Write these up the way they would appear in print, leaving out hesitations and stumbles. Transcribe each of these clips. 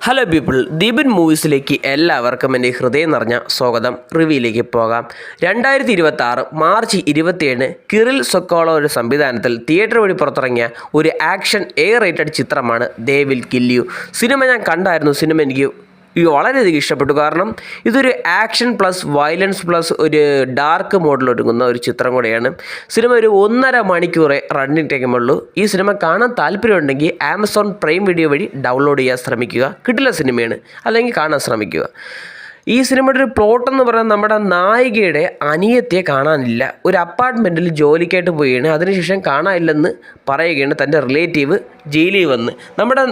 Hello people, Deepan മൂവീസിലേക്ക് എല്ലാവർക്കും എൻ്റെ ഹൃദയം നിറഞ്ഞ സ്വാഗതം. റിവ്യൂയിലേക്ക് പോകാം. 2026 മാർച്ച് 27 കിറിൽ സൊക്കോളോ ഒരു സംവിധാനത്തിൽ തിയേറ്റർ വഴി പുറത്തിറങ്ങിയ ഒരു ആക്ഷൻ റേറ്റഡ് ചിത്രമാണ് they will kill you. Cinema ഞാൻ കണ്ടായിരുന്നു. സിനിമ എനിക്ക് വളരെയധികം ഇഷ്ടപ്പെട്ടു. കാരണം ഇതൊരു ആക്ഷൻ പ്ലസ് വയലൻസ് പ്ലസ് ഒരു ഡാർക്ക് മോഡിൽ ഒരുങ്ങുന്ന ഒരു ചിത്രം കൂടെയാണ്. സിനിമ ഒരു 1.5 മണിക്കൂറേ റണ്ണിങ് ടൈമുള്ളൂ. ഈ സിനിമ കാണാൻ താല്പര്യമുണ്ടെങ്കിൽ ആമസോൺ പ്രൈം വീഡിയോ വഴി ഡൗൺലോഡ് ചെയ്യാൻ ശ്രമിക്കുക. കിട്ടില്ല സിനിമയാണ്, അല്ലെങ്കിൽ കാണാൻ ശ്രമിക്കുക. ഈ സിനിമയുടെ ഒരു പ്ലോട്ട് എന്ന് പറയുന്നത് നമ്മുടെ നായികയുടെ അനിയത്തിയെ കാണാനില്ല. ഒരു അപ്പാർട്ട്മെൻറ്റിൽ ജോലിക്കായിട്ട് പോവുകയാണ്. അതിനുശേഷം കാണാനില്ലെന്ന് പറയുകയാണ് തൻ്റെ റിലേറ്റീവ് ജയിലിൽ വന്ന്. നമ്മുടെ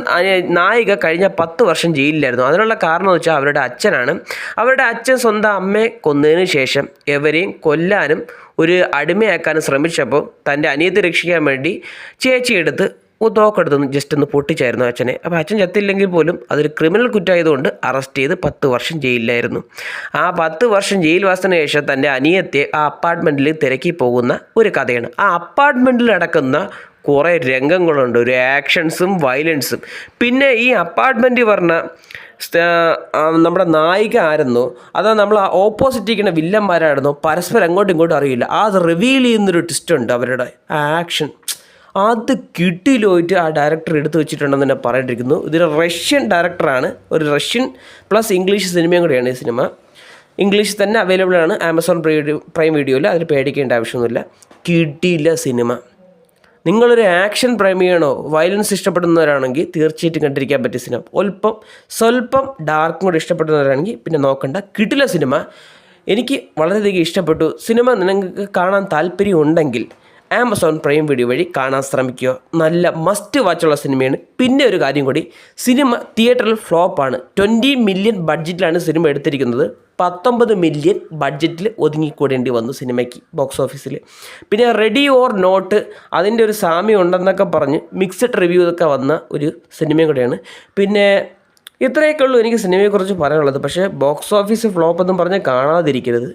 നായിക കഴിഞ്ഞ 10 വർഷം ജയിലിലായിരുന്നു. അതിനുള്ള കാരണം എന്ന് വെച്ചാൽ അവരുടെ അച്ഛനാണ്. അവരുടെ അച്ഛൻ സ്വന്തം അമ്മയെ കൊന്നതിന് ശേഷം എവരെയും കൊല്ലാനും ഒരു അടിമയാക്കാനും ശ്രമിച്ചപ്പോൾ തൻ്റെ അനിയത്തെ രക്ഷിക്കാൻ വേണ്ടി ചേച്ചിയെടുത്ത് തോക്കെടുത്തൊന്ന് ജസ്റ്റ് ഒന്ന് പൊട്ടിച്ചായിരുന്നു അച്ഛനെ. അപ്പോൾ അച്ഛൻ ചത്തില്ലെങ്കിൽ പോലും അതൊരു ക്രിമിനൽ കുറ്റമായതുകൊണ്ട് അറസ്റ്റ് ചെയ്ത് 10 വർഷം ജയിലിലായിരുന്നു. ആ 10 വർഷം ജയിൽവാസത്തിന് ശേഷം തൻ്റെ അനിയത്തെ ആ അപ്പാർട്ട്മെൻറ്റിൽ തിരക്കി പോകുന്ന ഒരു കഥയാണ്. ആ അപ്പാർട്ട്മെൻറ്റിൽ നടക്കുന്ന കുറേ രംഗങ്ങളുണ്ട്, ഒരു ആക്ഷൻസും വയലൻസും. പിന്നെ ഈ അപ്പാർട്ട്മെൻറ്റ് പറഞ്ഞ നമ്മുടെ നായിക ആയിരുന്നോ അതോ നമ്മൾ ഓപ്പോസിറ്റ് ഇരിക്കുന്ന വില്ലന്മാരായിരുന്നോ പരസ്പരം അങ്ങോട്ടും ഇങ്ങോട്ടും അറിയില്ല. അത് റിവീൽ ചെയ്യുന്നൊരു ട്വിസ്റ്റ് ഉണ്ട്. അവരുടെ ആക്ഷൻ അത് കിട്ടിയിലോയിട്ട് ആ ഡയറക്ടർ എടുത്തു വെച്ചിട്ടുണ്ടെന്ന് തന്നെ പറയേണ്ടിയിരിക്കുന്നു. ഇതൊരു റഷ്യൻ ഡയറക്ടറാണ്. ഒരു റഷ്യൻ പ്ലസ് ഇംഗ്ലീഷ് സിനിമയും കൂടിയാണ് ഈ സിനിമ. ഇംഗ്ലീഷിൽ തന്നെ അവൈലബിൾ ആണ് ആമസോൺ പ്രൈം വീഡിയോയിൽ. അതിൽ പേടിക്കേണ്ട ആവശ്യമൊന്നുമില്ല. കിട്ടിയില്ല സിനിമ. നിങ്ങളൊരു ആക്ഷൻ പ്രേമിയാണോ, വയലൻസ് ഇഷ്ടപ്പെടുന്നവരാണെങ്കിൽ തീർച്ചയായിട്ടും കണ്ടിരിക്കാൻ പറ്റിയ സിനിമ. സ്വല്പം ഡാർക്കും കൂടി ഇഷ്ടപ്പെടുന്നവരാണെങ്കിൽ പിന്നെ നോക്കണ്ട, കിട്ടില്ല സിനിമ. എനിക്ക് വളരെയധികം ഇഷ്ടപ്പെട്ടു. സിനിമ നിങ്ങൾക്ക് കാണാൻ താല്പര്യമുണ്ടെങ്കിൽ ആമസോൺ പ്രൈം വീഡിയോ വഴി കാണാൻ ശ്രമിക്കുക. നല്ല മസ്റ്റ് വാച്ചുള്ള സിനിമയാണ്. പിന്നെ ഒരു കാര്യം കൂടി, സിനിമ തിയേറ്ററിൽ ഫ്ലോപ്പാണ്. 20 മില്യൺ ബഡ്ജറ്റിലാണ് സിനിമ എടുത്തിരിക്കുന്നത്. 19 മില്യൺ ബഡ്ജറ്റിൽ ഒതുങ്ങിക്കൂടേണ്ടി വന്നു സിനിമയ്ക്ക് ബോക്സ് ഓഫീസിൽ. പിന്നെ റെഡി ഓർ നോട്ട് അതിൻ്റെ ഒരു സാമ്യം ഉണ്ടെന്നൊക്കെ പറഞ്ഞ് മിക്സഡ് റിവ്യൂ ഒക്കെ വന്ന ഒരു സിനിമയും കൂടെയാണ്. പിന്നെ ഇത്രയൊക്കെ ഉള്ളൂ എനിക്ക് സിനിമയെക്കുറിച്ച് പറയാനുള്ളത്. പക്ഷേ ബോക്സ് ഓഫീസ് ഫ്ലോപ്പ് എന്നും പറഞ്ഞ് കാണാതിരിക്കരുത്.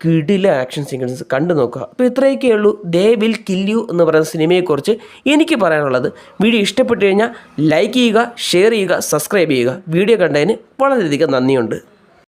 കിടില ആക്ഷൻ സീക്വൻസ് കണ്ടു നോക്കുക. അപ്പോൾ ഇത്രയൊക്കെ ഉള്ളൂ ദേ വിൽ കിൽ യു എന്ന് പറയുന്ന സിനിമയെക്കുറിച്ച് എനിക്ക് പറയാനുള്ളത്. വീഡിയോ ഇഷ്ടപ്പെട്ടു കഴിഞ്ഞാൽ ലൈക്ക് ചെയ്യുക, ഷെയർ ചെയ്യുക, സബ്സ്ക്രൈബ് ചെയ്യുക. വീഡിയോ കണ്ടതിന് വളരെയധികം നന്ദിയുണ്ട്.